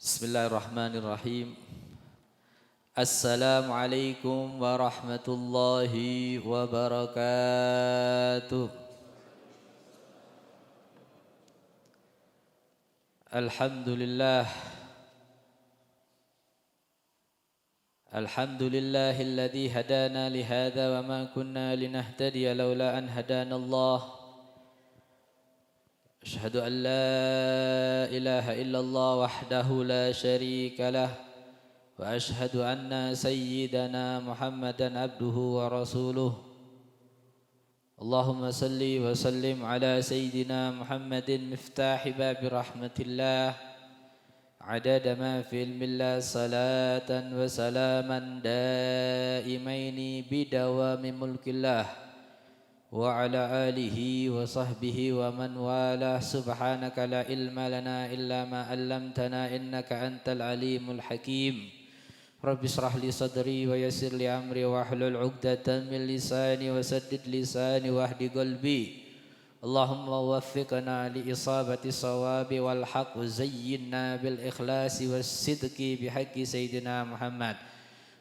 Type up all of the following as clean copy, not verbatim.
Bismillahirrahmanirrahim. Assalamualaikum warahmatullahi wabarakatuh. Alhamdulillah. Alhamdulillahilladzi hadana lihadza wa ma kunna linahtadiya laula an hadanallah. أشهد أن لا إله إلا الله وحده لا شريك له وأشهد أن سيدنا محمدا عبده ورسوله اللهم صل وسلم على سيدنا محمد مفتاح باب رحمة الله عدد ما في علم الله صلاة وسلاما دائمين بدوام ملك الله وعلى آله وصحبه ومن والاه سبحانك لا علم لنا إلا ما علمتنا إنك أنت العليم الحكيم رب اشرح لي صدري ويسر لي أمري واحلل عقدة من لساني وسدد لساني واهد قلبي اللهم وفقنا لإصابة الصواب والحق وزينا بالإخلاص والصدق بحق سيدنا محمد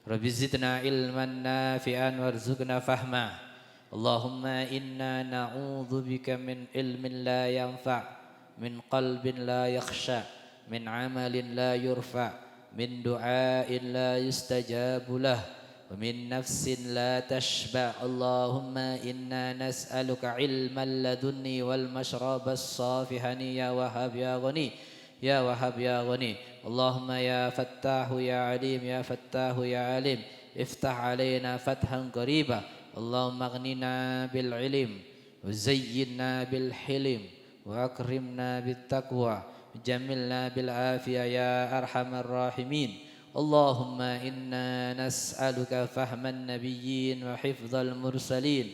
رب زدنا علما نافعا وارزقنا فهما اللهم إنا نعوذ بك من علم لا ينفع من قلب لا يخشع من عمل لا يرفع من دعاء لا يستجاب له ومن نفس لا تشبع اللهم إنا نسألك علما لدني والمشرب الصافي هنيا وهب يا غني يا وهب يا غني اللهم يا فتاح يا عليم يا فتاح يا عليم افتح علينا فتحا قريبا اللهم اغننا بالعلم وزينا بالحلم واكرمنا بالتقوى جملنا بالعافية يا أرحم الراحمين اللهم إنا نسألك فهم النبيين وحفظ المرسلين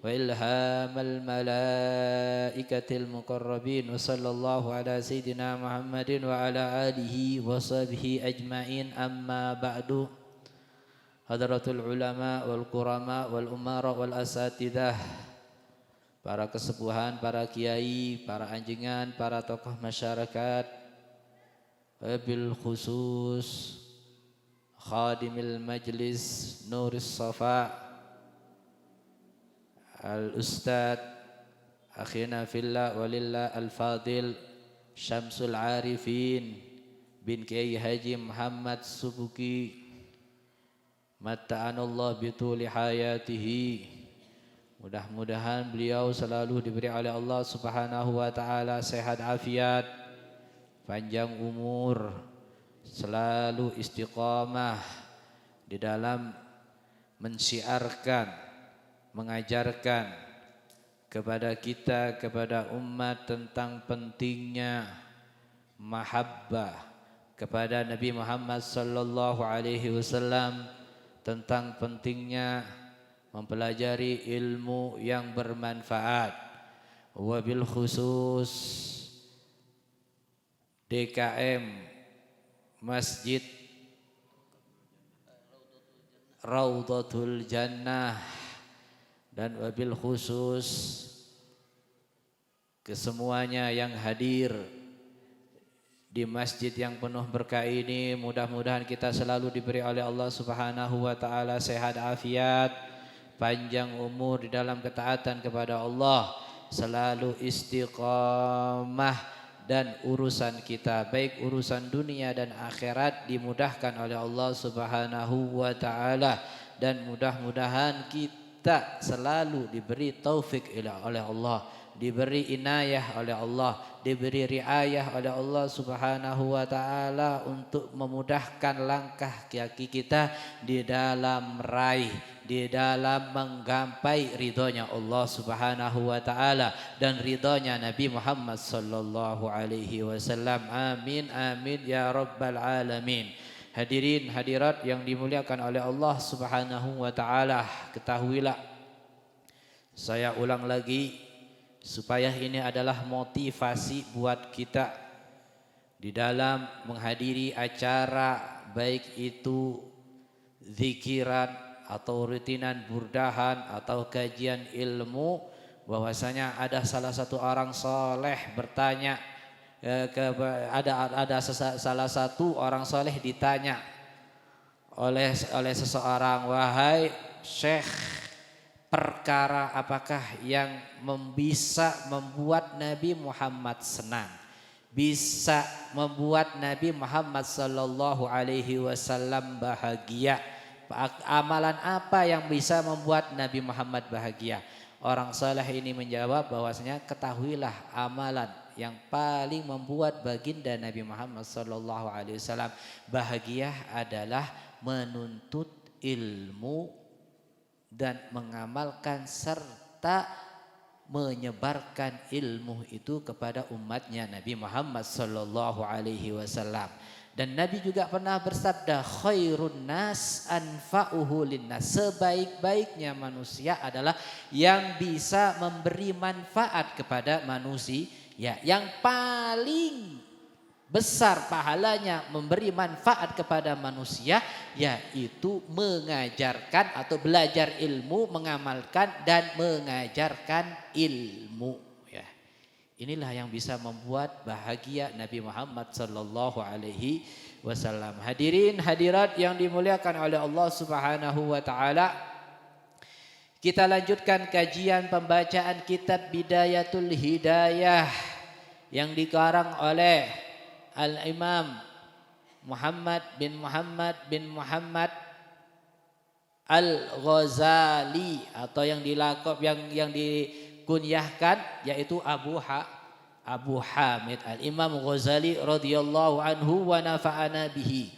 وإلهام الملائكة المقربين وصلى الله على سيدنا محمد وعلى آله وصحبه أجمعين أما بعد Hadratul ulama wal qurama wal umara wal asatidah, para kesepuhan, para kiai, para anjingan, para tokoh masyarakat, wabil khusus khadimil majlis Nuris Safa al ustad akhina fillah walillah al fadil Syamsul Arifin bin Kiai Haji Muhammad Subuki Matta'anallah bituli hayatihi. Mudah-mudahan beliau selalu diberi oleh Allah subhanahu wa ta'ala sehat afiat, panjang umur, selalu istiqamah di dalam mensiarkan, mengajarkan kepada kita, kepada umat tentang pentingnya mahabbah kepada Nabi Muhammad sallallahu alaihi wasallam, tentang pentingnya mempelajari ilmu yang bermanfaat. Wabil khusus DKM Masjid Raudhatul Jannah, dan wabil khusus kesemuanya yang hadir di masjid yang penuh berkah ini. Mudah-mudahan kita selalu diberi oleh Allah subhanahu wa ta'ala sehat afiat, panjang umur di dalam ketaatan kepada Allah, selalu istiqamah, dan urusan kita baik urusan dunia dan akhirat dimudahkan oleh Allah subhanahu wa ta'ala. Dan mudah-mudahan kita selalu diberi taufik oleh Allah, diberi inayah oleh Allah, diberi riayah oleh Allah subhanahu wa ta'ala untuk memudahkan langkah kaki kita di dalam meraih, di dalam menggapai ridhonya Allah subhanahu wa ta'ala dan ridhonya Nabi Muhammad sallallahu alaihi wasallam. Amin amin ya rabbal alamin. Hadirin hadirat yang dimuliakan oleh Allah subhanahu wa ta'ala, ketahuilah, saya ulang lagi supaya ini adalah motivasi buat kita di dalam menghadiri acara, baik itu zikiran atau rutinan burdahan atau kajian ilmu, bahwasanya ada salah satu orang soleh bertanya, ada salah satu orang soleh ditanya oleh seseorang, wahai Syekh, perkara apakah yang bisa membuat Nabi Muhammad senang, bisa membuat Nabi Muhammad sallallahu alaihi wasallam bahagia? Amalan apa yang bisa membuat Nabi Muhammad bahagia? Orang saleh ini menjawab bahwasanya ketahuilah amalan yang paling membuat baginda Nabi Muhammad sallallahu alaihi wasallam bahagia adalah menuntut ilmu dan mengamalkan serta menyebarkan ilmu itu kepada umatnya Nabi Muhammad sallallahu alaihi wasallam. Dan Nabi juga pernah bersabda, khairun nas anfa'uhu linnas. Sebaik-baiknya manusia adalah yang bisa memberi manfaat kepada manusia. Ya, yang paling besar pahalanya memberi manfaat kepada manusia yaitu mengajarkan atau belajar ilmu, mengamalkan dan mengajarkan ilmu. Inilah yang bisa membuat bahagia Nabi Muhammad sallallahu alaihi wasallam. Hadirin hadirat yang dimuliakan oleh Allah Subhanahu wa taala. Kita lanjutkan kajian pembacaan kitab Bidayatul Hidayah yang dikarang oleh Al-Imam Muhammad bin Muhammad Al-Ghazali atau yang dikunyahkan yaitu Abu Hamid Al-Imam Ghazali radhiyallahu anhu wa nafa'ana bihi.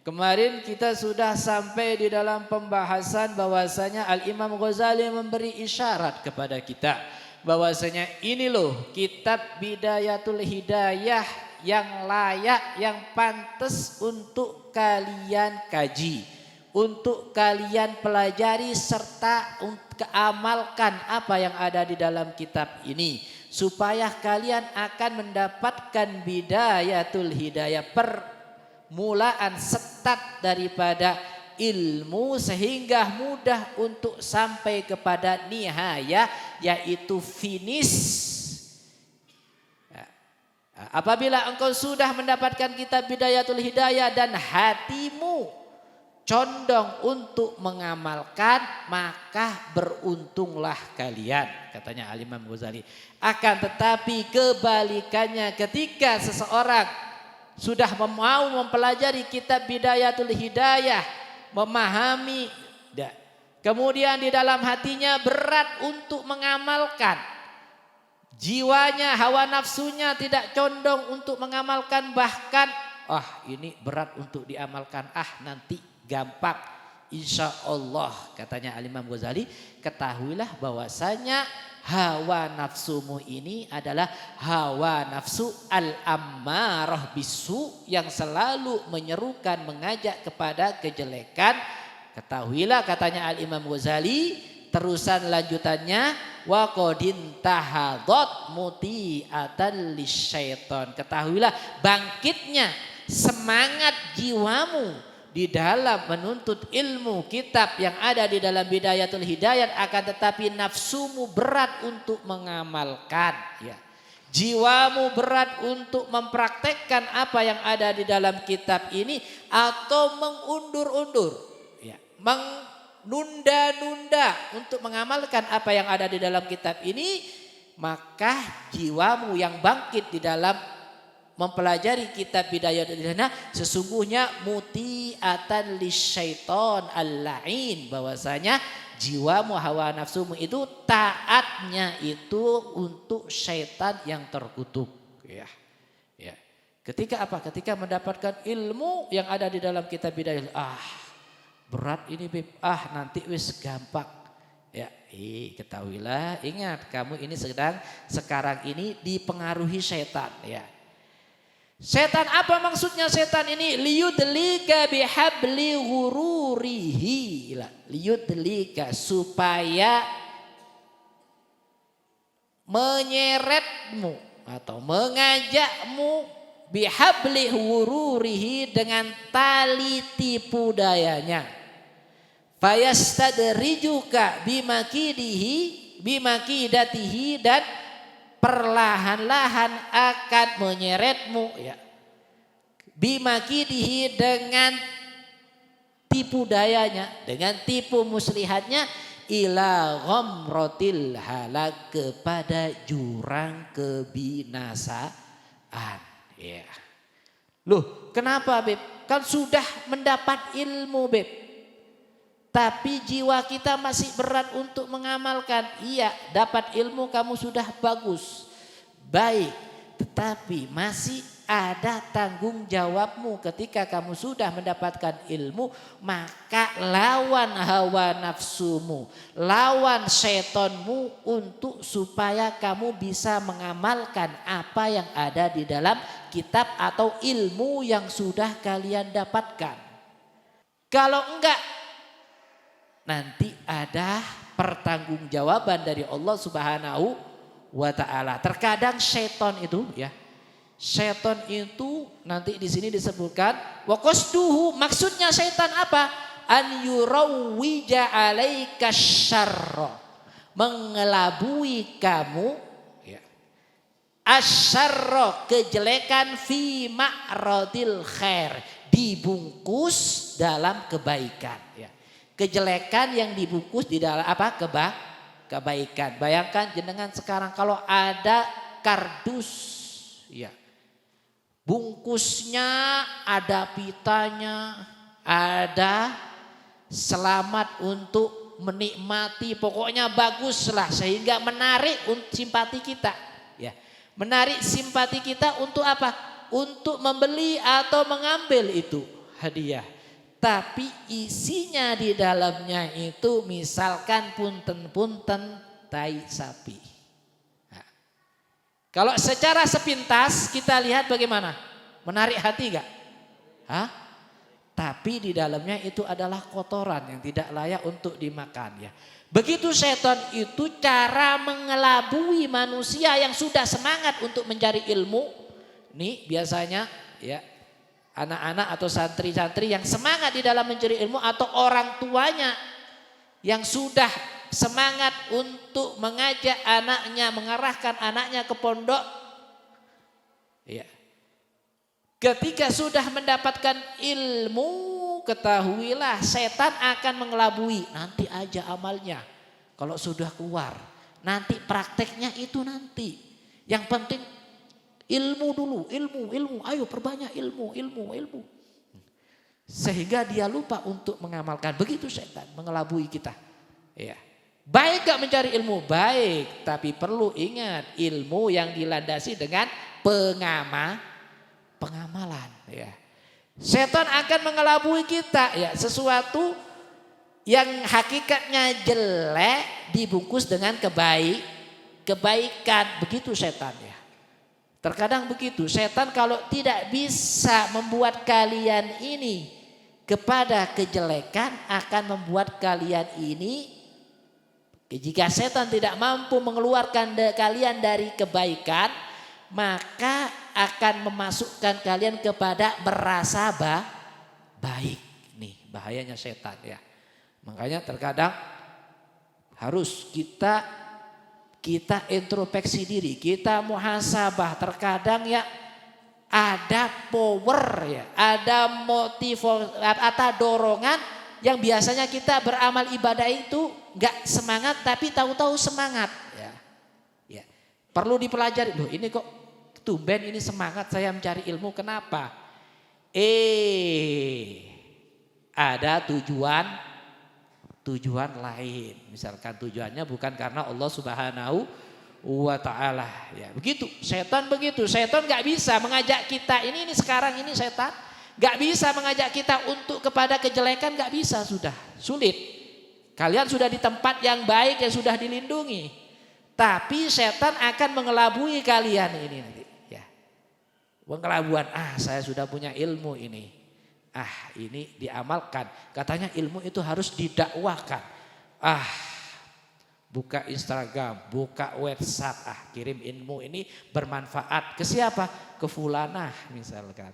Kemarin kita sudah sampai di dalam pembahasan bahwasanya Al-Imam Ghazali memberi isyarat kepada kita bahwasanya ini loh kitab Bidayatul Hidayah yang layak, yang pantas untuk kalian kaji, untuk kalian pelajari serta amalkan apa yang ada di dalam kitab ini supaya kalian akan mendapatkan bidayatul hidayah, permulaan start daripada ilmu sehingga mudah untuk sampai kepada nihayah yaitu finish. Apabila engkau sudah mendapatkan kitab Bidayatul Hidayah dan hatimu condong untuk mengamalkan, maka beruntunglah kalian, katanya Al-Imam Ghazali. Akan tetapi kebalikannya, ketika seseorang sudah mau mempelajari kitab Bidayatul Hidayah, memahami, kemudian di dalam hatinya berat untuk mengamalkan, jiwanya, hawa nafsunya tidak condong untuk mengamalkan, bahkan ini berat untuk diamalkan, nanti gampang, insya Allah, katanya Al-Imam Ghazali, ketahuilah bahwasanya hawa nafsumu ini adalah hawa nafsu al-ammarah bisu yang selalu menyerukan, mengajak kepada kejelekan. Ketahuilah, katanya Al-Imam Ghazali, terusan lanjutannya, wa qadin tahadhat muti'atan lisyaiton. Ketahuilah bangkitnya semangat jiwamu di dalam menuntut ilmu kitab yang ada di dalam Bidayatul Hidayah, akan tetapi nafsumu berat untuk mengamalkan, jiwamu berat untuk mempraktekkan apa yang ada di dalam kitab ini, atau mengundur-undur, menunda-nunda untuk mengamalkan apa yang ada di dalam kitab ini, maka jiwamu yang bangkit di dalam mempelajari kitab Bidayatul Hidayah sesungguhnya muti'atan lisyaiton al-la'in, bahwasanya jiwamu, hawa nafsumu itu taatnya itu untuk syaitan yang terkutuk. Ketika apa? Ketika mendapatkan ilmu yang ada di dalam kitab Bidayatul, berat ini Bib, nanti wis gampang. Ketahuilah, ingat, kamu ini sekarang ini dipengaruhi setan. Setan, apa maksudnya setan ini? Liyudlika bihabli ghururihi. Liyudlika, supaya menyeretmu atau mengajakmu bihabli ghururihi, dengan tali tipu dayanya. Fayastadrijuka bimakidatihi, dan perlahan-lahan akan menyeretmu ya. Bimakidihi dengan tipu dayanya, dengan tipu muslihatnya, ila ghamratil halak, kepada jurang kebinasaan. Ya. Loh, kenapa Beb? Kan sudah mendapat ilmu Beb. Tapi jiwa kita masih berat untuk mengamalkan. Iya, dapat ilmu kamu sudah bagus, baik. Tetapi masih ada tanggung jawabmu ketika kamu sudah mendapatkan ilmu. Maka lawan hawa nafsumu, lawan setonmu untuk supaya kamu bisa mengamalkan apa yang ada di dalam kitab atau ilmu yang sudah kalian dapatkan. Kalau enggak, nanti ada pertanggungjawaban dari Allah Subhanahu wa taala. Terkadang seton itu ya, seton itu nanti di sini disebutkan wa qasduhu, maksudnya setan apa? An yurawwija 'alaika syarra, mengelabui kamu ya, asyarra, kejelekan, fi ma'radil khair, dibungkus dalam kebaikan ya. Kejelekan yang dibungkus di dalam apa? Kebaikan. Bayangkan jenengan sekarang kalau ada kardus ya, bungkusnya ada pitanya, ada selamat untuk menikmati, pokoknya baguslah sehingga menarik simpati kita ya. Menarik simpati kita untuk apa? Untuk membeli atau mengambil itu hadiah. Tapi isinya di dalamnya itu misalkan punten-punten tai sapi. Nah, kalau secara sepintas kita lihat bagaimana? Menarik hati gak? Hah? Tapi di dalamnya itu adalah kotoran yang tidak layak untuk dimakan ya. Begitu setan itu cara mengelabui manusia yang sudah semangat untuk mencari ilmu. Nih biasanya ya, anak-anak atau santri-santri yang semangat di dalam mencari ilmu, atau orang tuanya yang sudah semangat untuk mengajak anaknya, mengarahkan anaknya ke pondok. Ya. Ketika sudah mendapatkan ilmu, ketahuilah setan akan mengelabui. Nanti aja amalnya, kalau sudah keluar. Nanti prakteknya itu nanti. Yang penting ilmu dulu, ilmu, ayo perbanyak ilmu. Sehingga dia lupa untuk mengamalkan. Begitu setan mengelabui kita. Ya. Baik gak mencari ilmu? Baik, tapi perlu ingat ilmu yang dilandasi dengan pengamalan. Ya. Setan akan mengelabui kita ya, sesuatu yang hakikatnya jelek dibungkus dengan kebaikan. Begitu setan ya. Terkadang begitu, setan kalau tidak bisa membuat kalian ini kepada kejelekan, akan membuat kalian ini, jika setan tidak mampu mengeluarkan kalian dari kebaikan, maka akan memasukkan kalian kepada merasa baik. Nih bahayanya setan ya. Makanya terkadang harus kita introspeksi diri, kita muhasabah. Terkadang ya ada power ya, ada motivasi, ada dorongan yang biasanya kita beramal ibadah itu nggak semangat, tapi tahu-tahu semangat ya. Ya. Perlu dipelajari. Loh ini kok tumben ini semangat saya mencari ilmu, kenapa? Ada tujuan lain. Misalkan tujuannya bukan karena Allah Subhanahu wa taala ya. Begitu, setan begitu. Setan enggak bisa mengajak kita ini sekarang ini setan enggak bisa mengajak kita untuk kepada kejelekan, enggak bisa, sudah sulit. Kalian sudah di tempat yang baik, yang sudah dilindungi. Tapi setan akan mengelabui kalian ini nanti ya. Pengelabuan, saya sudah punya ilmu ini. Ini diamalkan. Katanya ilmu itu harus didakwahkan. Buka Instagram, buka WhatsApp, kirim ilmu ini bermanfaat. Ke siapa? Ke fulanah misalkan.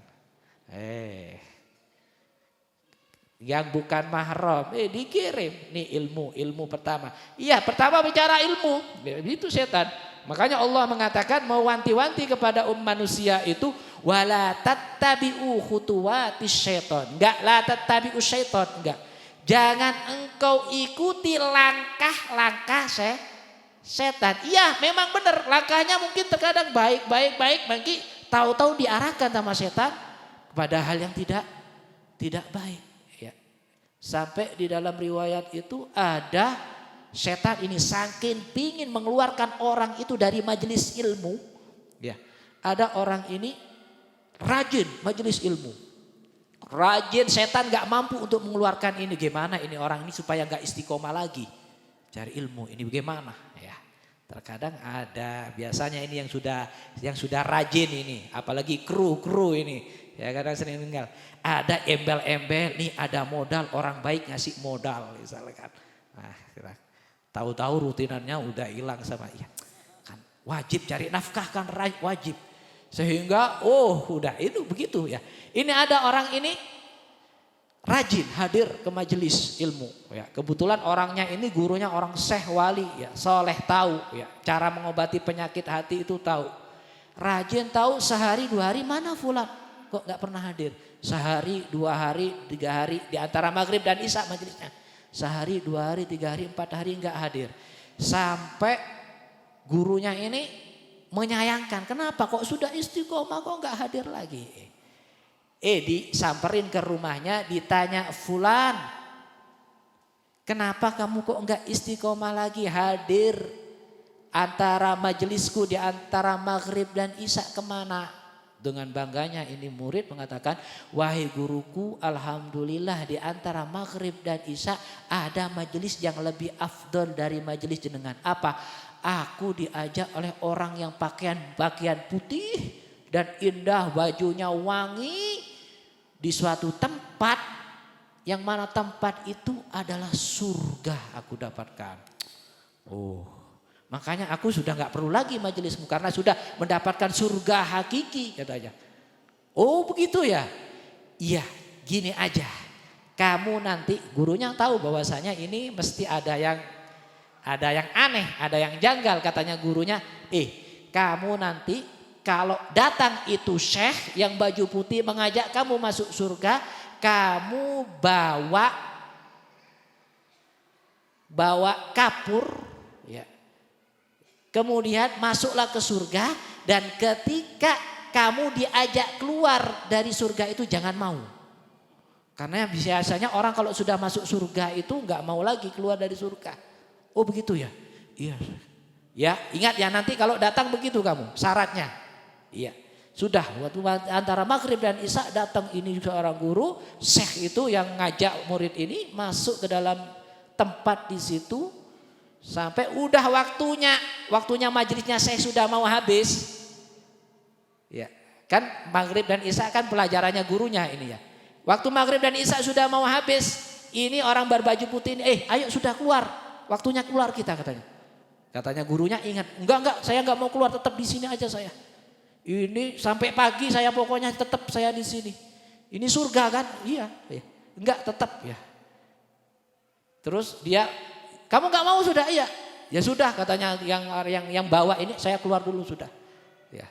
Yang bukan mahram, dikirim. Nih ilmu pertama. Iya, pertama bicara ilmu. Itu setan. Makanya Allah mengatakan mewanti-wanti kepada manusia itu wala tattabi'u khutuwatis syaiton. Enggak la tattabi'u syaiton, enggak. Jangan engkau ikuti langkah-langkah setan. Iya, memang benar, langkahnya mungkin terkadang baik, bagi tahu-tahu diarahkan sama setan kepada hal yang tidak baik, ya. Sampai di dalam riwayat itu ada setan ini saking pingin mengeluarkan orang itu dari majelis ilmu, ya. Ada orang ini rajin majelis ilmu, rajin, setan gak mampu untuk mengeluarkan ini. Gimana ini orang ini supaya gak istiqomah lagi cari ilmu, ini bagaimana, ya. Terkadang ada, biasanya ini yang sudah rajin ini, apalagi kru ini, ya, kadang sering tinggal. Ada embel-embel, nih ada modal, orang baik ngasih modal misalkan. Nah, tahu-tahu rutinannya udah hilang sama, ya kan wajib cari nafkah, kan wajib. Sehingga udah itu begitu, ya. Ini ada orang ini rajin hadir ke majelis ilmu, ya. Kebetulan orangnya ini gurunya orang syekh wali, ya, soleh, tahu, ya, cara mengobati penyakit hati itu tahu. Rajin tahu, sehari 2 hari mana fulan kok nggak pernah hadir. Sehari 2 hari 3 hari di antara maghrib dan isya majelisnya. Sehari 2 hari 3 hari 4 hari nggak hadir. Sampai gurunya ini menyayangkan, kenapa kok sudah istiqomah kok nggak hadir lagi. Disamperin ke rumahnya, ditanya, fulan, kenapa kamu kok enggak istiqomah lagi hadir antara majelisku di antara maghrib dan isya, kemana? Dengan bangganya ini murid mengatakan, wahai guruku, alhamdulillah di antara maghrib dan isya ada majelis yang lebih afdol dari majelis jenengan. Apa? Aku diajak oleh orang yang pakaian putih dan indah, bajunya wangi, di suatu tempat yang mana tempat itu adalah surga aku dapatkan. Makanya aku sudah gak perlu lagi majelismu karena sudah mendapatkan surga hakiki, katanya. Begitu ya? Iya, gini aja. Kamu nanti, gurunya tahu bahwasanya ini mesti ada yang aneh, ada yang janggal, katanya gurunya. Kamu nanti kalau datang itu syekh yang baju putih mengajak kamu masuk surga, kamu bawa kapur, ya. Kemudian masuklah ke surga, dan ketika kamu diajak keluar dari surga itu jangan mau. Karena biasanya orang kalau sudah masuk surga itu nggak mau lagi keluar dari surga. Begitu ya? Iya. Ya, ingat ya, nanti kalau datang begitu kamu syaratnya. Iya. Sudah waktu antara maghrib dan isya datang ini seorang guru, syekh itu yang ngajak murid ini masuk ke dalam tempat di situ sampai udah waktunya majelisnya syekh sudah mau habis. Ya, kan maghrib dan isya kan pelajarannya gurunya ini ya. Waktu maghrib dan isya sudah mau habis, ini orang berbaju putih ini, ayo sudah keluar, waktunya keluar kita, katanya. Katanya gurunya, ingat, enggak, saya enggak mau keluar, tetap di sini aja saya. Ini sampai pagi saya pokoknya tetap saya di sini. Ini surga kan? Iya. Enggak, tetap ya. Terus dia, kamu enggak mau sudah? Iya. Ya sudah, katanya yang bawa ini, saya keluar dulu sudah. Ya.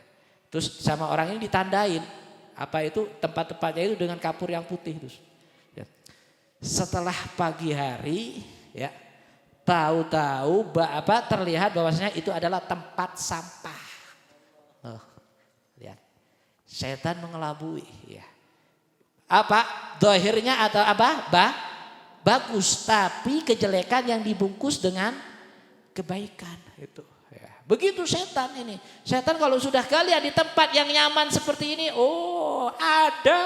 Terus sama orang ini ditandain apa itu tempat-tempatnya itu dengan kapur yang putih terus. Ya. Setelah pagi hari, ya, tahu-tahu terlihat bahwasanya itu adalah tempat sampah. Lihat, setan mengelabui, ya. Apa? Dohirnya atau apa? Bagus, tapi kejelekan yang dibungkus dengan kebaikan itu. Ya. Begitu setan ini. Setan kalau sudah kalian di tempat yang nyaman seperti ini, ada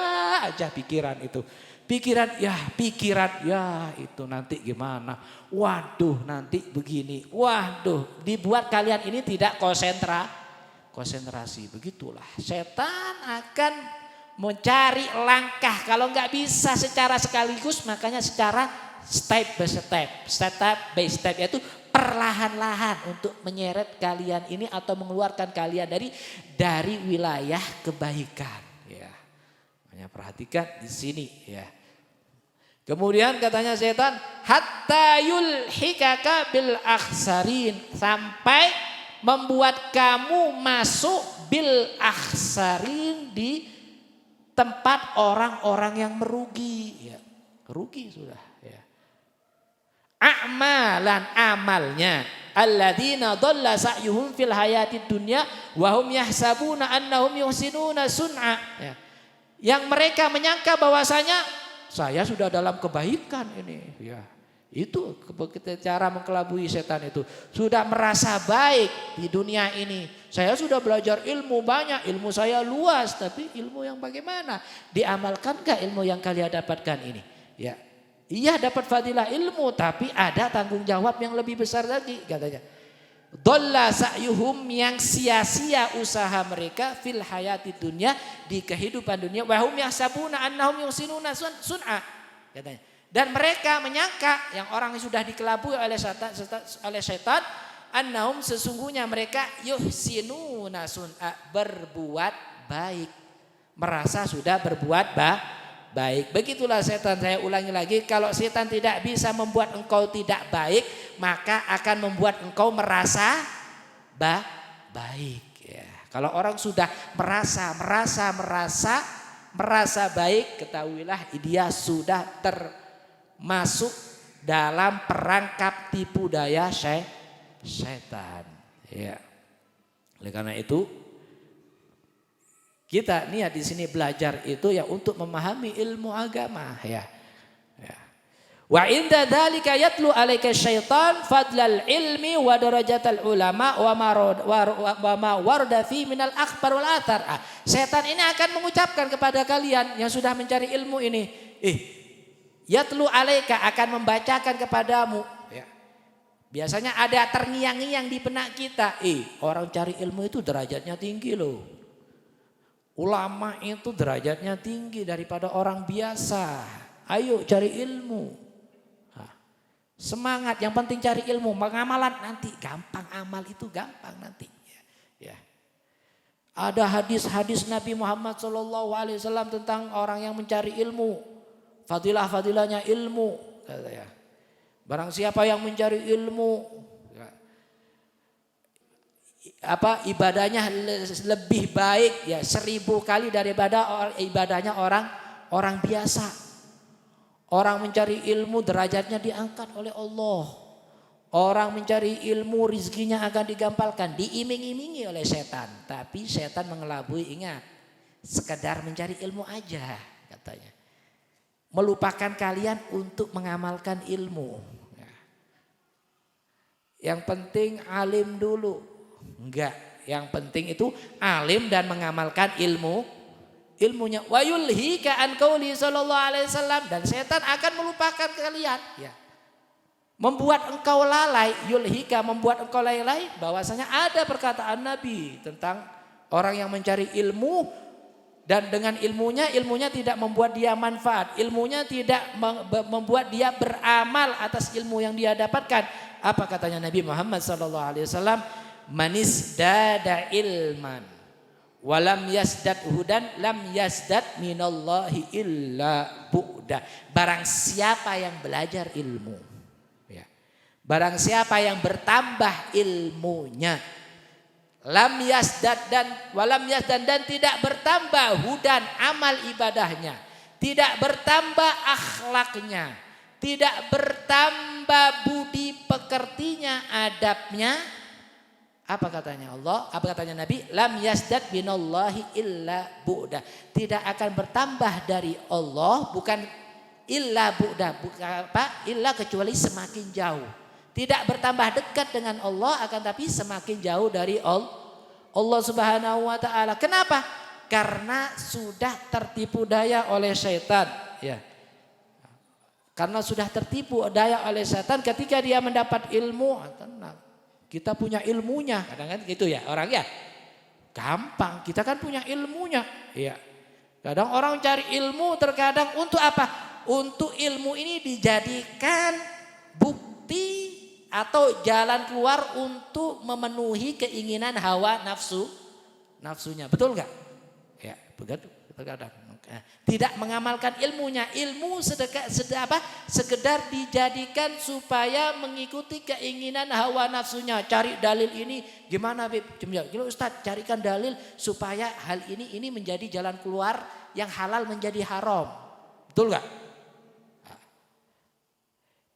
aja pikiran itu. Pikiran ya itu nanti gimana? Waduh, nanti begini. Waduh, dibuat kalian ini tidak konsentrasi. Begitulah setan akan mencari langkah, kalau nggak bisa secara sekaligus, makanya secara step by step, yaitu perlahan-lahan untuk menyeret kalian ini atau mengeluarkan kalian dari wilayah kebaikan. Ya, hanya perhatikan di sini ya. Kemudian katanya setan, hatta yulhikaka bil akhsarin, sampai membuat kamu masuk bil akhsarin di tempat orang-orang yang merugi. Ya, rugi sudah. Ya. A'malan, amalnya. Alladzina dhalla sa'yuhum fil hayatid dunya wa hum yahsabuna annahum yuhsinuna sun'a. Ya. Yang mereka menyangka bahwasanya saya sudah dalam kebaikan ini. Ya. Itu cara mengelabui setan itu. Sudah merasa baik di dunia ini. Saya sudah belajar ilmu banyak, ilmu saya luas, tapi ilmu yang bagaimana? Diamalkankah ilmu yang kalian dapatkan ini? Ya. Iya dapat fadilah ilmu, tapi ada tanggung jawab yang lebih besar lagi katanya. Dhalla sa'yuhum, yang sia-sia usaha mereka fil hayati dunya, di kehidupan dunia, wa hum yahsabuna annahum yuhsinuna sun'a katanya. Dan mereka menyangka, yang orang yang sudah dikelabui oleh setan, annahum, sesungguhnya mereka yuhsinuna sun'a, berbuat baik, merasa sudah berbuat baik. Begitulah setan. Saya ulangi lagi, kalau setan tidak bisa membuat engkau tidak baik, maka akan membuat engkau merasa baik. Ya. Kalau orang sudah merasa baik, ketahuilah dia sudah termasuk dalam perangkap tipu daya setan. Ya. Oleh karena itu, kita niat di sini belajar itu ya untuk memahami ilmu agama ya. Wa inda dzalika yatlu alaika syaitan fadlal ilmi wa darajatal ulama wa ma warda fi minal akhbar wal athar. Setan ini akan mengucapkan kepada kalian yang sudah mencari ilmu ini, yatlu alaika, akan membacakan kepadamu ya. Biasanya ada terngiang-ngiang di benak kita, orang cari ilmu itu derajatnya tinggi loh. Ulama itu derajatnya tinggi daripada orang biasa. Ayo cari ilmu. Semangat, yang penting cari ilmu. Pengamalan nanti gampang, amal itu gampang nanti. Ya. Ada hadis-hadis Nabi Muhammad SAW tentang orang yang mencari ilmu. Fadilah-fadilahnya ilmu. Barang siapa yang mencari ilmu, ibadahnya lebih baik ya 1000 kali daripada ibadahnya orang biasa. Orang mencari ilmu derajatnya diangkat oleh Allah. Orang mencari ilmu rizkinya akan digampalkan, diiming-imingi oleh setan. Tapi setan mengelabui, ingat, sekedar mencari ilmu aja katanya. Melupakan kalian untuk mengamalkan ilmu. Yang penting alim dulu. Enggak, yang penting itu alim dan mengamalkan ilmunya. Wa yulhika an qauli sallallahu alaihi wasallam, dan setan akan melupakan kalian ya. Membuat engkau lalai, yulhika, membuat engkau lalai bahwasanya ada perkataan Nabi tentang orang yang mencari ilmu dan dengan ilmunya tidak membuat dia manfaat, ilmunya tidak membuat dia beramal atas ilmu yang dia dapatkan. Apa katanya Nabi Muhammad sallallahu alaihi wasallam? Manis dada ilman walam yasdad hudan lam yasdad minallahi illa bu'da. Barang siapa yang belajar ilmu ya. Barang siapa yang bertambah ilmunya, lam yasdad walam yasdad, dan tidak bertambah hudan, amal ibadahnya, tidak bertambah akhlaknya, tidak bertambah budi pekertinya, adabnya. Apa katanya Allah? Apa katanya Nabi? Lam yasdad binallahi illa bu'da. Tidak akan bertambah dari Allah, bukan illa bu'da, bukan apa? Illa kecuali semakin jauh. Tidak bertambah dekat dengan Allah, akan tapi semakin jauh dari Allah Subhanahu wa taala. Kenapa? Karena sudah tertipu daya oleh syaitan, ya. Karena sudah tertipu daya oleh setan, ketika dia mendapat ilmu, tenang. Kita punya ilmunya, kadang-kadang gitu ya orang ya. Gampang, kita kan punya ilmunya. Iya. Kadang orang cari ilmu terkadang untuk apa? Untuk ilmu ini dijadikan bukti atau jalan keluar untuk memenuhi keinginan hawa nafsunya. Betul nggak? Ya, begitu terkadang. Tidak mengamalkan ilmunya. Ilmu sekedar dijadikan supaya mengikuti keinginan hawa nafsunya. Cari dalil ini gimana Bib? Ustaz, carikan dalil supaya hal ini menjadi jalan keluar yang halal menjadi haram. Betul gak?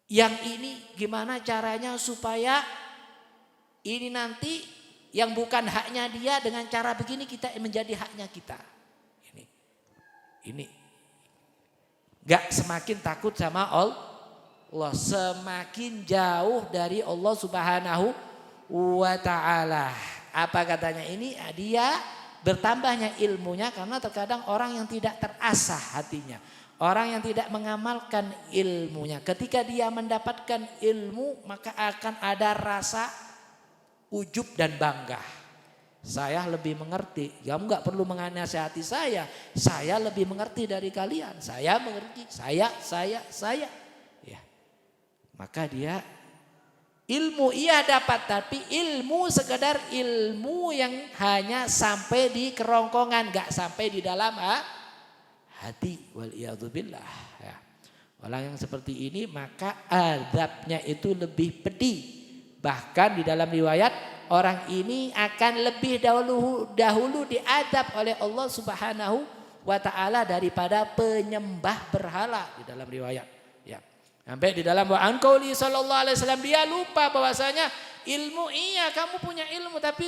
Yang ini gimana caranya supaya ini nanti yang bukan haknya dia dengan cara begini kita menjadi haknya kita. Ini gak semakin takut sama Allah, semakin jauh dari Allah Subhanahu wa ta'ala. Apa katanya ini? Dia bertambahnya ilmunya karena terkadang orang yang tidak terasah hatinya, orang yang tidak mengamalkan ilmunya, ketika dia mendapatkan ilmu maka akan ada rasa ujub dan bangga. Saya lebih mengerti, kamu gak perlu menasihati saya lebih mengerti dari kalian, saya mengerti, saya. Ya. Maka dia ilmu ia dapat, tapi ilmu sekedar ilmu yang hanya sampai di kerongkongan, gak sampai di dalam hati. Waliyadzubillah. Ya. Orang yang seperti ini maka azabnya itu lebih pedih. Bahkan di dalam riwayat orang ini akan lebih dahulu diadab oleh Allah Subhanahu wa ta'ala daripada penyembah berhala di dalam riwayat. Ya. Sampai di dalam wa anqauli sallallahu alaihi wasallam dia lupa bahwasanya ilmu kamu punya ilmu tapi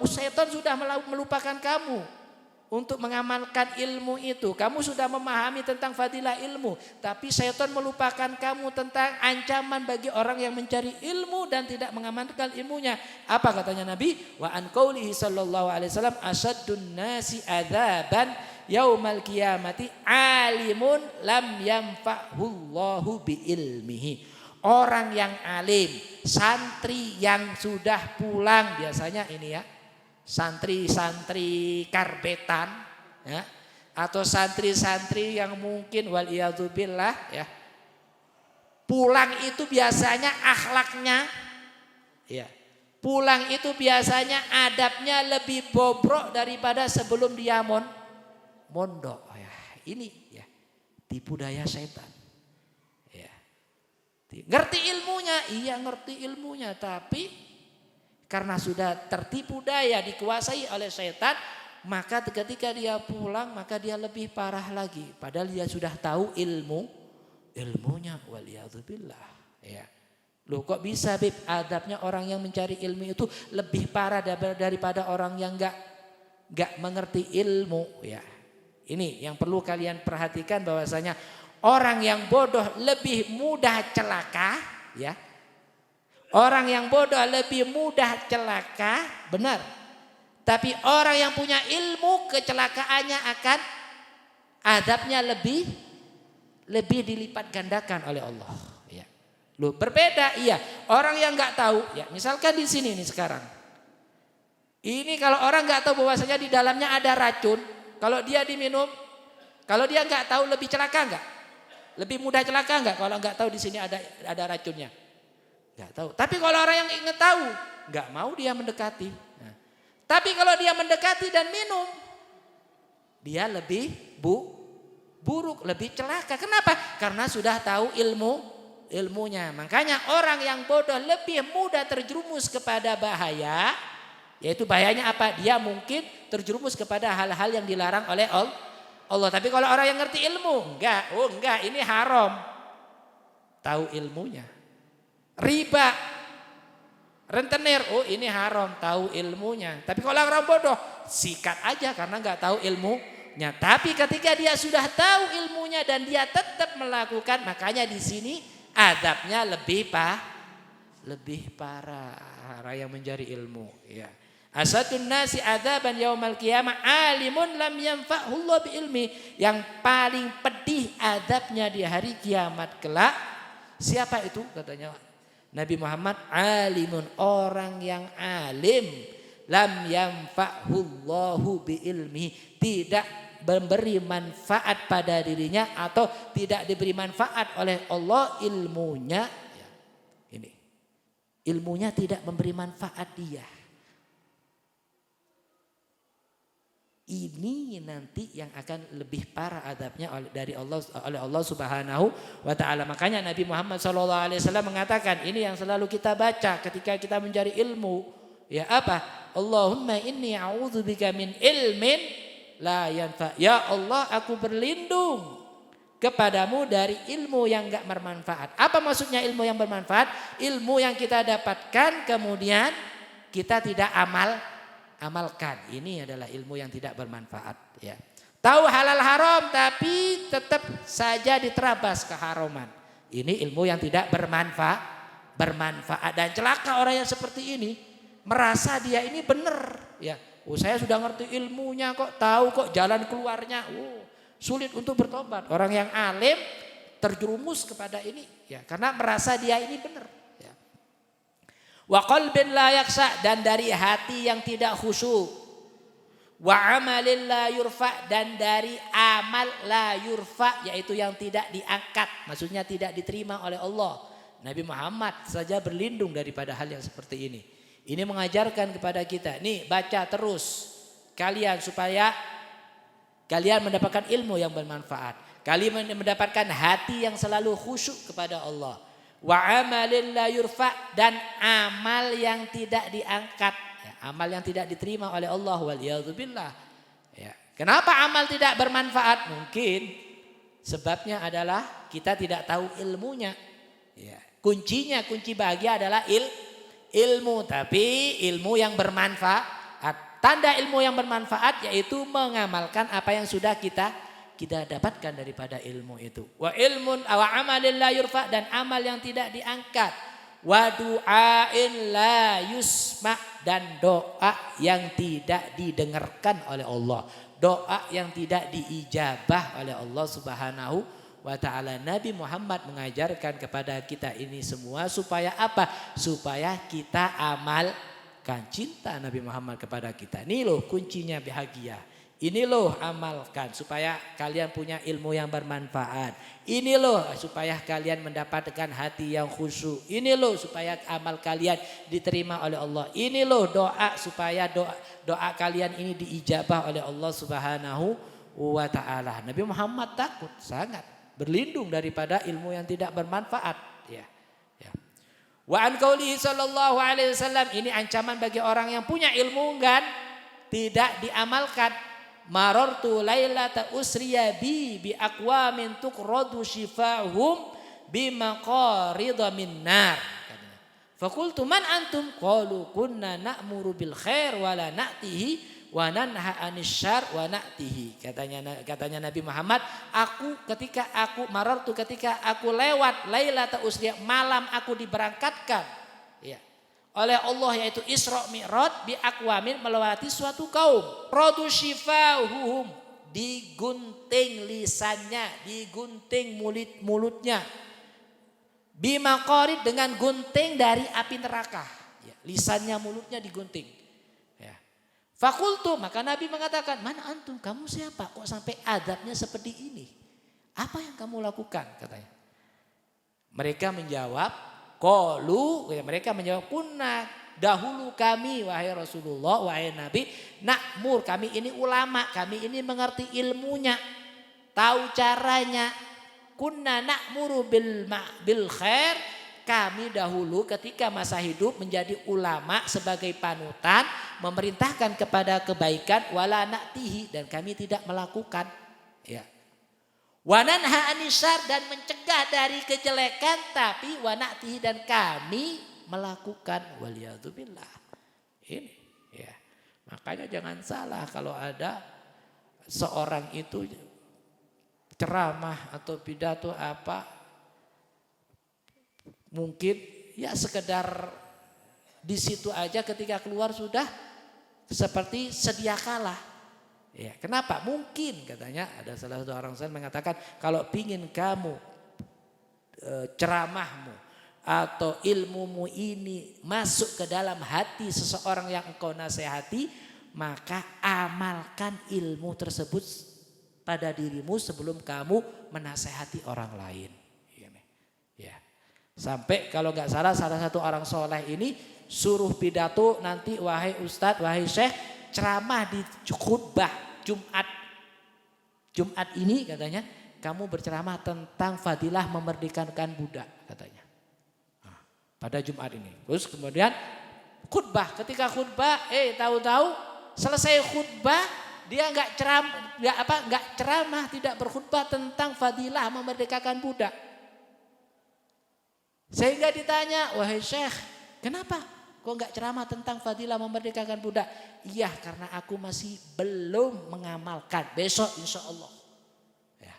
setan sudah melupakan kamu untuk mengamalkan ilmu itu. Kamu sudah memahami tentang fadilah ilmu, tapi setan melupakan kamu tentang ancaman bagi orang yang mencari ilmu dan tidak mengamalkan ilmunya. Apa katanya Nabi? Wa an qaulihi sallallahu alaihi wasallam asyaddun nasi adzaban yaumal qiyamati alimun lam yanfa'hullahu bi ilmihi. Orang yang alim, santri yang sudah pulang biasanya ini ya. Santri-santri karbetan ya, atau santri-santri yang mungkin waliyadzubillah ya, pulang itu biasanya akhlaknya ya, pulang itu biasanya adabnya lebih bobrok daripada sebelum dia mondok ya. Ini ya tipu daya setan ya. Ngerti ilmunya, iya ngerti ilmunya, tapi karena sudah tertipu daya, dikuasai oleh setan, maka ketika dia pulang maka dia lebih parah lagi. Padahal dia sudah tahu ilmunya waliyadzubillah. Ya. Loh kok bisa Bib adabnya orang yang mencari ilmu itu lebih parah daripada orang yang enggak mengerti ilmu ya. Ini yang perlu kalian perhatikan bahwasanya orang yang bodoh lebih mudah celaka ya. Orang yang bodoh lebih mudah celaka, benar. Tapi orang yang punya ilmu kecelakaannya akan adabnya lebih dilipat gandakan oleh Allah. Ya. Loh, berbeda, iya. Orang yang nggak tahu, ya misalkan di sini nih sekarang. Ini kalau orang nggak tahu bahwasanya di dalamnya ada racun, kalau dia diminum, kalau dia nggak tahu lebih celaka nggak? Lebih mudah celaka nggak kalau nggak tahu di sini ada racunnya? Nggak tahu. Tapi kalau orang yang ingin tahu, nggak mau dia mendekati. Nah, tapi kalau dia mendekati dan minum, dia lebih buruk, lebih celaka. Kenapa? Karena sudah tahu ilmunya. Makanya orang yang bodoh lebih mudah terjerumus kepada bahaya. Yaitu bahayanya apa? Dia mungkin terjerumus kepada hal-hal yang dilarang oleh Allah. Tapi kalau orang yang ngerti ilmu, enggak, ini haram. Tahu ilmunya. Riba, rentenir, ini haram, tahu ilmunya. Tapi kalau orang bodoh, sikat aja karena nggak tahu ilmunya. Tapi ketika dia sudah tahu ilmunya dan dia tetap melakukan, makanya di sini adabnya lebih parah orang yang mencari ilmu. Ya. Asadun nasi adzaban yaumal qiyamah alimun lam yanfa'hullah bi ilmi. Yang paling pedih adabnya di hari kiamat kelak. Siapa itu katanya Nabi Muhammad? Alimun, orang yang alim, lam yanfa'hullahu bi ilmi, tidak memberi manfaat pada dirinya atau tidak diberi manfaat oleh Allah ilmunya. Ini ilmunya tidak memberi manfaat dia. Ini nanti yang akan lebih parah adabnya oleh Allah Subhanahu wa taala. Makanya Nabi Muhammad SAW mengatakan, ini yang selalu kita baca ketika kita mencari ilmu. Ya apa? Allahumma inni a'udzubika min ilmin la yanfa. Ya Allah, aku berlindung kepadamu dari ilmu yang enggak bermanfaat. Apa maksudnya ilmu yang bermanfaat? Ilmu yang kita dapatkan kemudian kita tidak amalkan. Ini adalah ilmu yang tidak bermanfaat, ya. Tahu halal haram tapi tetap saja diterabas keharaman. Ini ilmu yang tidak bermanfaat. Dan celaka orang yang seperti ini, merasa dia ini benar, ya. Saya sudah ngerti ilmunya kok, tahu kok jalan keluarnya. Sulit untuk bertobat. Orang yang alim terjerumus kepada ini, ya, karena merasa dia ini benar. Wa qalbin la yaksa, dan dari hati yang tidak khusyuk. Wa amalin la yurfa, dan dari amal la yurfa, yaitu yang tidak diangkat, maksudnya tidak diterima oleh Allah. Nabi Muhammad saja berlindung daripada hal yang seperti ini. Ini mengajarkan kepada kita, nih baca terus kalian supaya kalian mendapatkan ilmu yang bermanfaat. Kalian mendapatkan hati yang selalu khusyuk kepada Allah. Wa amalin la yurfa, dan amal yang tidak diangkat, ya, amal yang tidak diterima oleh Allah, waliyadzubillah, ya. Kenapa amal tidak bermanfaat? Mungkin sebabnya adalah kita tidak tahu ilmunya, ya. Kunci bahagia adalah ilmu, tapi ilmu yang bermanfaat. Tanda ilmu yang bermanfaat yaitu mengamalkan apa yang sudah kita dapatkan daripada ilmu itu. Wa ilmun wa amalin la yurfa, dan amal yang tidak diangkat. Wa du'ain la yusma, dan doa yang tidak didengarkan oleh Allah. Doa yang tidak diijabah oleh Allah Subhanahu wa taala. Nabi Muhammad mengajarkan kepada kita ini semua supaya apa? Supaya kita amalkan. Cinta Nabi Muhammad kepada kita. Ini loh kuncinya bahagia. Ini loh amalkan supaya kalian punya ilmu yang bermanfaat. Ini loh supaya kalian mendapatkan hati yang khusyuk. Ini loh supaya amal kalian diterima oleh Allah. Ini loh doa supaya doa kalian ini diijabah oleh Allah Subhanahu wa taala. Nabi Muhammad takut sangat, berlindung daripada ilmu yang tidak bermanfaat, ya. Wa an qaulihi sallallahu alaihi wasallam, ini ancaman bagi orang yang punya ilmu kan tidak diamalkan. Marartu lailata usriya bi aqwamin tuqradu shifahum bimaqaridha min nar. Faqultu man antum? Qalu kunna na'muru bil khair wa la na'tihi wa nanha 'anil syarr wa na'tihi. Katanya Nabi Muhammad, ketika aku lewat lailata usriya, malam aku diberangkatkan, ya, oleh Allah, yaitu Isra Mi'raj, bi aqwamin, melewati suatu kaum. Radu shifahuhum, digunting lisannya, digunting mulutnya. Bimaqarid, dengan gunting dari api neraka. Ya, lisannya, mulutnya digunting. Ya. Fakultu, maka Nabi mengatakan, mana antum, kamu siapa? Kok sampai adabnya seperti ini? Apa yang kamu lakukan? Katanya. Mereka menjawab, mereka menjawab, kunna, dahulu kami wahai Rasulullah, wahai Nabi, nakmur, kami ini ulama, kami ini mengerti ilmunya, tahu caranya. Kunna nakmuru bil khair, kami dahulu ketika masa hidup menjadi ulama sebagai panutan, memerintahkan kepada kebaikan, wala na'tihi, dan kami tidak melakukan, ya. Wa nanha 'anil syarr, dan mencegah dari kejelekan, tapi wa na'tihi, dan kami melakukan, waliyadzubillah. Ini, ya. Makanya jangan salah kalau ada seorang itu ceramah atau pidato apa, mungkin ya sekedar di situ aja, ketika keluar sudah seperti sedia kalah. Ya, kenapa? Mungkin katanya ada salah satu orang Islam mengatakan, kalau pingin kamu ceramahmu atau ilmumu ini masuk ke dalam hati seseorang yang engkau nasihati, maka amalkan ilmu tersebut pada dirimu sebelum kamu menasihati orang lain. Ya. Sampai kalau nggak salah satu orang soleh ini suruh pidato nanti, wahai ustadz, wahai syekh, ceramah di khutbah Jumat ini katanya kamu berceramah tentang fadilah memerdekakan budak katanya. Nah, pada Jumat ini. Terus kemudian khutbah, ketika khutbah tahu-tahu selesai khutbah dia enggak ceramah, tidak berkhutbah tentang fadilah memerdekakan budak. Sehingga ditanya, "Wahai Syekh, kenapa kok enggak ceramah tentang fadilah memerdekakan budak?" "Iya, karena aku masih belum mengamalkan. Besok insya Allah." Ya.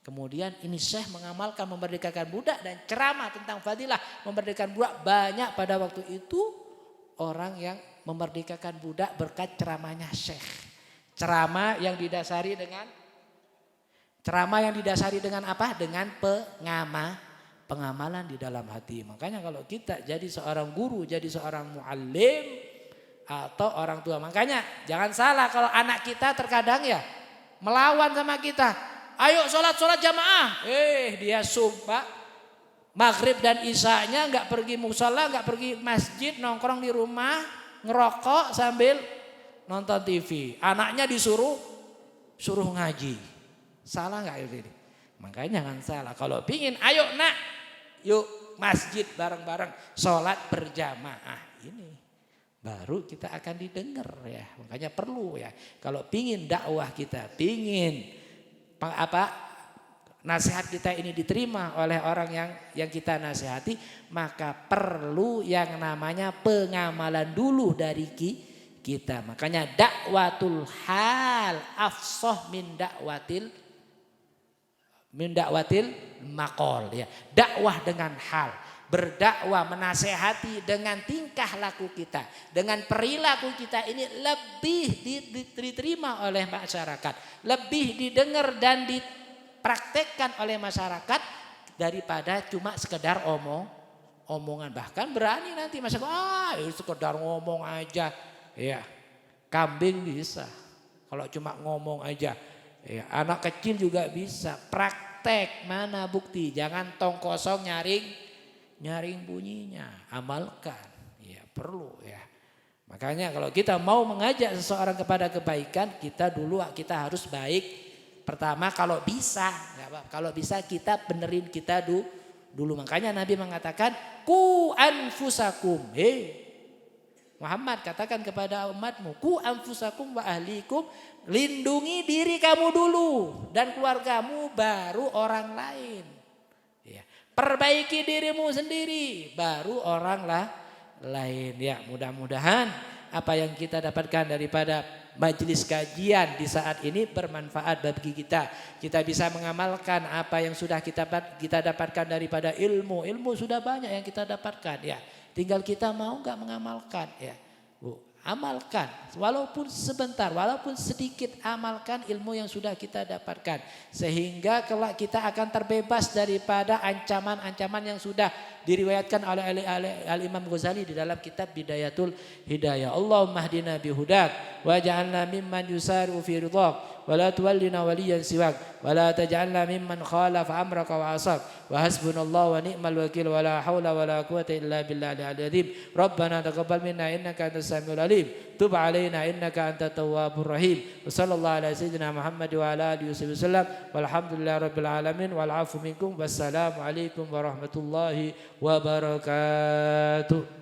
Kemudian ini Syekh mengamalkan memerdekakan budak dan ceramah tentang fadilah memerdekakan budak. Banyak pada waktu itu orang yang memerdekakan budak berkat ceramahnya Syekh. Ceramah yang didasari dengan apa? Dengan pengamalan di dalam hati. Makanya kalau kita jadi seorang guru, jadi seorang muallim atau orang tua, makanya jangan salah kalau anak kita terkadang ya melawan sama kita. "Ayo sholat jamaah." Dia sumpah maghrib dan isyanya nggak pergi musola, nggak pergi masjid, nongkrong di rumah, ngerokok sambil nonton TV. Anaknya suruh ngaji. Salah nggak ini? Makanya jangan salah. Kalau pingin, ayo nak, yuk masjid bareng-bareng, sholat berjamaah. Ini baru kita akan didengar ya. Makanya perlu ya. Kalau pingin dakwah kita, pingin nasihat kita ini diterima oleh orang yang kita nasihati, maka perlu yang namanya pengamalan dulu dari kita. Makanya dakwatul hal afsah min dakwatil maqal ya. Dakwah dengan hal, berdakwah menasehati dengan tingkah laku kita, dengan perilaku kita ini lebih diterima oleh masyarakat, lebih didengar dan dipraktekkan oleh masyarakat daripada cuma sekedar omongan. Bahkan berani nanti masyarakat, ini sekedar ngomong aja. Ya, kambing bisa. Kalau cuma ngomong aja. Ya, anak kecil juga bisa. Praktek, mana bukti? Jangan tong kosong nyaring bunyinya. Amalkan. Ya, perlu ya. Makanya kalau kita mau mengajak seseorang kepada kebaikan, kita harus baik. Pertama kalau bisa kita benerin kita dulu. Makanya Nabi mengatakan, "Ku anfusakum." Muhammad katakan kepada umatmu, "Ku anfusakum wa ahlikum." Lindungi diri kamu dulu dan keluargamu, baru orang lain. Ya. Perbaiki dirimu sendiri, baru orang lain. Ya, mudah-mudahan apa yang kita dapatkan daripada majelis kajian di saat ini bermanfaat bagi kita. Kita bisa mengamalkan apa yang sudah kita dapatkan daripada ilmu. Ilmu sudah banyak yang kita dapatkan ya. Tinggal kita mau nggak mengamalkan ya. Amalkan walaupun sebentar, walaupun sedikit, amalkan ilmu yang sudah kita dapatkan. Sehingga kelak kita akan terbebas daripada ancaman-ancaman yang sudah diriwayatkan oleh Al-Imam Ghazali di dalam kitab Bidayatul Hidayah. Allahumma hdina bihudak waj'alna mimman yusari'u fi ridhak wa la tuwallina waliyan siwak wa la taj'alna mimman khalafa amraka wa asak wa hasbunallahu wa ni'mal wakil wa la hawla wa la quwwata illa billahil azim. Rabbana taqabbal minna innaka antas samiul alim, tub alaina innaka antat tawwabur rahim. Wa sallallahu ala sayyidina Muhammad wa ala alihi wasallam walhamdulillahi rabbil alamin wal afu minkum. Wassalamu alaikum warahmatullahi wabarakatuh.